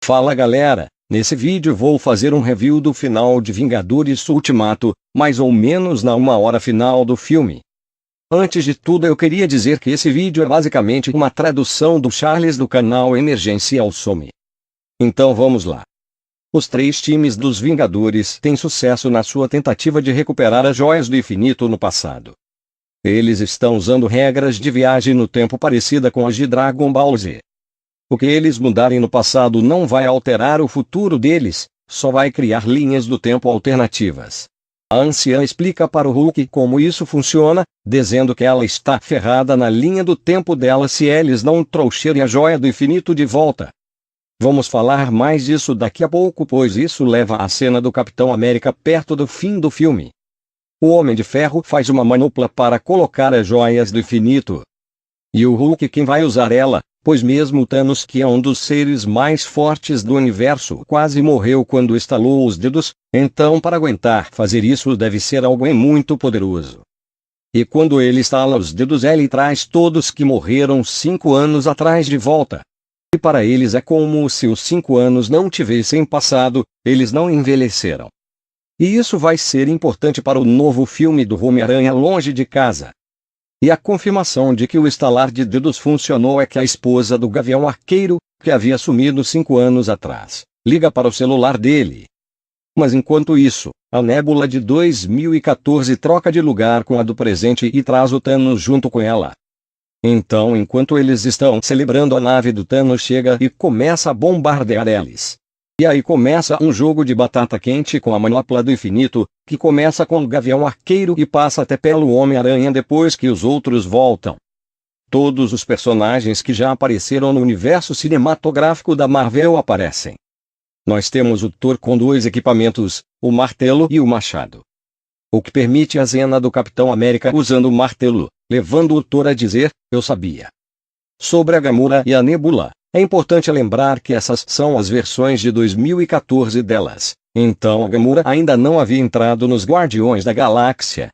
Fala galera, nesse vídeo vou fazer um review do final de Vingadores Ultimato, mais ou menos na 1 hora final do filme. Antes de tudo eu queria dizer que esse vídeo é basicamente uma tradução do Charles do canal Emergencial Some. Então vamos lá. Os 3 times dos Vingadores têm sucesso na sua tentativa de recuperar as Joias do Infinito no passado. Eles estão usando regras de viagem no tempo parecida com as de Dragon Ball Z. O que eles mudarem no passado não vai alterar o futuro deles, só vai criar linhas do tempo alternativas. A anciã explica para o Hulk como isso funciona, dizendo que ela está ferrada na linha do tempo dela se eles não trouxerem a Joia do Infinito de volta. Vamos falar mais disso daqui a pouco, pois isso leva à cena do Capitão América perto do fim do filme. O Homem de Ferro faz uma manopla para colocar as Joias do Infinito. E o Hulk quem vai usar ela, pois mesmo Thanos, que é um dos seres mais fortes do universo, quase morreu quando estalou os dedos, então para aguentar fazer isso deve ser alguém muito poderoso. E quando ele estala os dedos ele traz todos que morreram 5 anos atrás de volta. E para eles é como se os 5 anos não tivessem passado, eles não envelheceram. E isso vai ser importante para o novo filme do Homem-Aranha Longe de Casa. E a confirmação de que o estalar de dedos funcionou é que a esposa do Gavião Arqueiro, que havia sumido 5 anos atrás, liga para o celular dele. Mas enquanto isso, a Nébula de 2014 troca de lugar com a do presente e traz o Thanos junto com ela. Então enquanto eles estão celebrando, a nave do Thanos chega e começa a bombardear eles. E aí começa um jogo de batata quente com a manopla do infinito, que começa com o Gavião Arqueiro e passa até pelo Homem-Aranha depois que os outros voltam. Todos os personagens que já apareceram no universo cinematográfico da Marvel aparecem. Nós temos o Thor com 2 equipamentos, o martelo e o machado. O que permite a cena do Capitão América usando o martelo, levando o Thor a dizer, "Eu sabia." Sobre a Gamora e a Nebula. É importante lembrar que essas são as versões de 2014 delas, então a Gamora ainda não havia entrado nos Guardiões da Galáxia.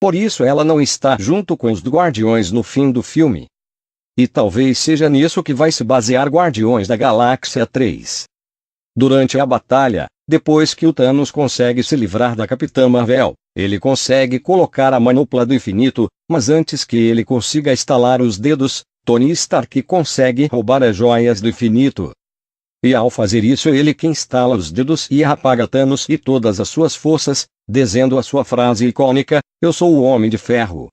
Por isso ela não está junto com os Guardiões no fim do filme. E talvez seja nisso que vai se basear Guardiões da Galáxia 3. Durante a batalha, depois que o Thanos consegue se livrar da Capitã Marvel, ele consegue colocar a manopla do infinito, mas antes que ele consiga estalar os dedos, Tony Stark consegue roubar as Joias do Infinito. E ao fazer isso ele que instala os dedos e apaga Thanos e todas as suas forças, dizendo a sua frase icônica, "Eu sou o Homem de Ferro."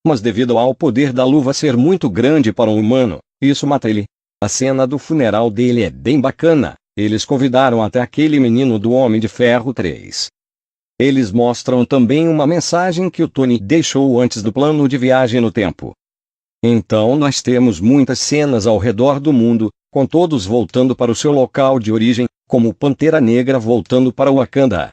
Mas devido ao poder da luva ser muito grande para um humano, isso mata ele. A cena do funeral dele é bem bacana, eles convidaram até aquele menino do Homem de Ferro 3. Eles mostram também uma mensagem que o Tony deixou antes do plano de viagem no tempo. Então nós temos muitas cenas ao redor do mundo, com todos voltando para o seu local de origem, como o Pantera Negra voltando para Wakanda.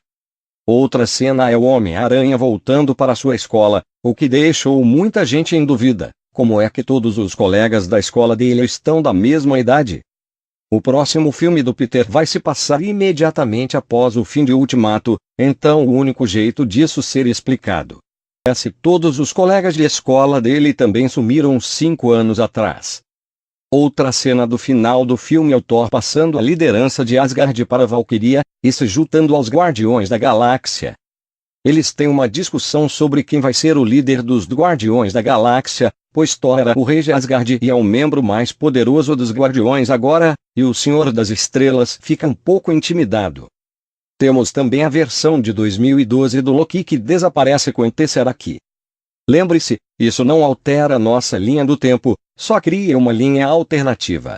Outra cena é o Homem-Aranha voltando para sua escola, o que deixou muita gente em dúvida, como é que todos os colegas da escola dele estão da mesma idade. O próximo filme do Peter vai se passar imediatamente após o fim de Ultimato, então o único jeito disso ser explicado é se todos os colegas de escola dele também sumiram 5 anos atrás. Outra cena do final do filme é o Thor passando a liderança de Asgard para Valkyria, e se juntando aos Guardiões da Galáxia. Eles têm uma discussão sobre quem vai ser o líder dos Guardiões da Galáxia, pois Thor era o rei de Asgard e é o membro mais poderoso dos Guardiões agora, e o Senhor das Estrelas fica um pouco intimidado. Temos também a versão de 2012 do Loki que desaparece com o Tesseract. Lembre-se, isso não altera nossa linha do tempo, só cria uma linha alternativa.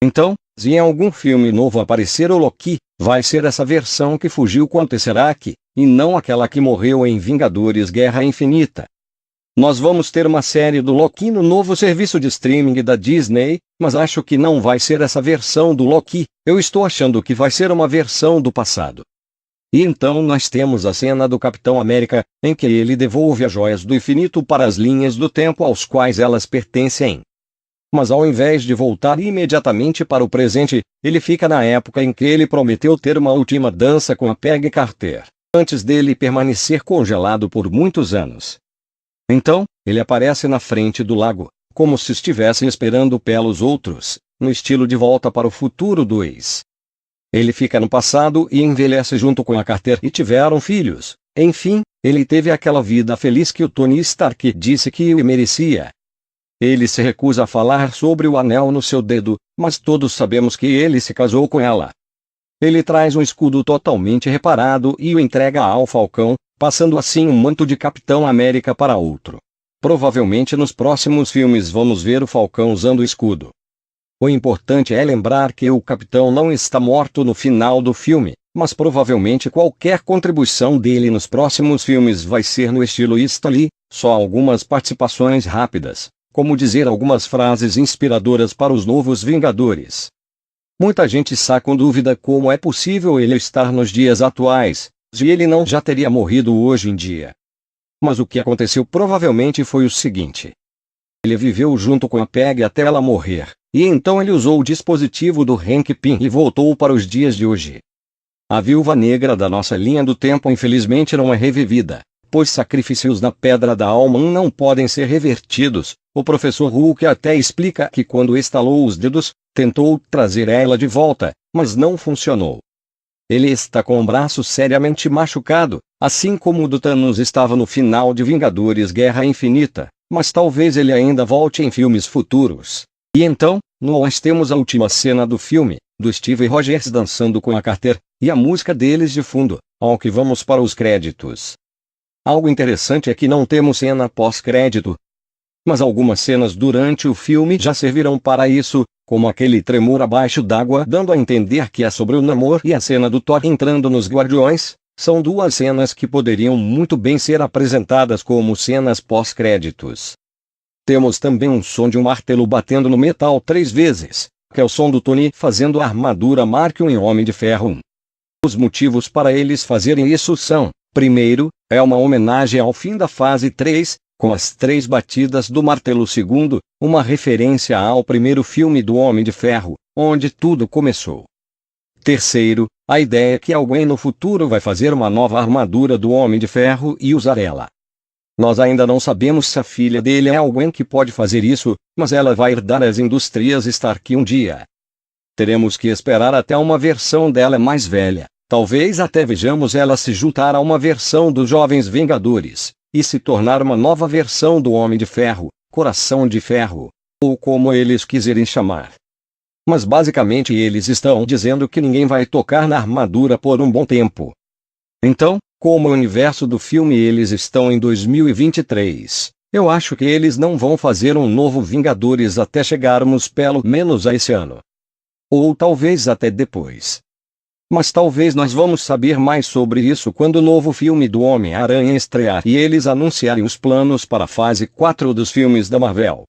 Então, se em algum filme novo aparecer o Loki, vai ser essa versão que fugiu com o Tesseract, e não aquela que morreu em Vingadores Guerra Infinita. Nós vamos ter uma série do Loki no novo serviço de streaming da Disney, mas acho que não vai ser essa versão do Loki, eu estou achando que vai ser uma versão do passado. E então nós temos a cena do Capitão América, em que ele devolve as Joias do Infinito para as linhas do tempo aos quais elas pertencem. Mas ao invés de voltar imediatamente para o presente, ele fica na época em que ele prometeu ter uma última dança com a Peggy Carter, antes dele permanecer congelado por muitos anos. Então, ele aparece na frente do lago, como se estivesse esperando pelos outros, no estilo De Volta para o Futuro 2. Ele fica no passado e envelhece junto com a Carter e tiveram filhos. Enfim, ele teve aquela vida feliz que o Tony Stark disse que ele merecia. Ele se recusa a falar sobre o anel no seu dedo, mas todos sabemos que ele se casou com ela. Ele traz um escudo totalmente reparado e o entrega ao Falcão, passando assim um manto de Capitão América para outro. Provavelmente nos próximos filmes vamos ver o Falcão usando o escudo. O importante é lembrar que o Capitão não está morto no final do filme, mas provavelmente qualquer contribuição dele nos próximos filmes vai ser no estilo Stan Lee, só algumas participações rápidas, como dizer algumas frases inspiradoras para os novos Vingadores. Muita gente está com dúvida como é possível ele estar nos dias atuais, se ele não já teria morrido hoje em dia. Mas o que aconteceu provavelmente foi o seguinte. Ele viveu junto com a Peggy até ela morrer, e então ele usou o dispositivo do Hank Pym e voltou para os dias de hoje. A Viúva Negra da nossa linha do tempo infelizmente não é revivida, pois sacrifícios na Pedra da Alma não podem ser revertidos. O professor Hulk até explica que quando estalou os dedos, tentou trazer ela de volta, mas não funcionou. Ele está com o braço seriamente machucado, assim como o do Thanos estava no final de Vingadores Guerra Infinita, mas talvez ele ainda volte em filmes futuros. E então, nós temos a última cena do filme, do Steve Rogers dançando com a Carter, e a música deles de fundo, ao que vamos para os créditos. Algo interessante é que não temos cena pós-crédito, mas algumas cenas durante o filme já serviram para isso, como aquele tremor abaixo d'água dando a entender que é sobre o Namor e a cena do Thor entrando nos Guardiões, são duas cenas que poderiam muito bem ser apresentadas como cenas pós-créditos. Temos também um som de um martelo batendo no metal 3 vezes, que é o som do Tony fazendo a armadura Mark I em Homem de Ferro 1. Os motivos para eles fazerem isso são, primeiro, é uma homenagem ao fim da fase 3, com as 3 batidas do martelo. Segundo, uma referência ao primeiro filme do Homem de Ferro, onde tudo começou. Terceiro, a ideia é que alguém no futuro vai fazer uma nova armadura do Homem de Ferro e usar ela. Nós ainda não sabemos se a filha dele é alguém que pode fazer isso, mas ela vai herdar as indústrias Stark um dia. Teremos que esperar até uma versão dela mais velha, talvez até vejamos ela se juntar a uma versão dos Jovens Vingadores, e se tornar uma nova versão do Homem de Ferro, Coração de Ferro, ou como eles quiserem chamar. Mas basicamente eles estão dizendo que ninguém vai tocar na armadura por um bom tempo. Então, como o universo do filme eles estão em 2023, eu acho que eles não vão fazer um novo Vingadores até chegarmos pelo menos a esse ano. Ou talvez até depois. Mas talvez nós vamos saber mais sobre isso quando o novo filme do Homem-Aranha estrear e eles anunciarem os planos para a fase 4 dos filmes da Marvel.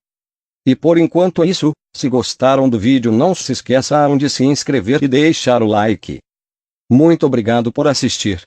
E por enquanto é isso. Se gostaram do vídeo não se esqueçam de se inscrever e deixar o like. Muito obrigado por assistir.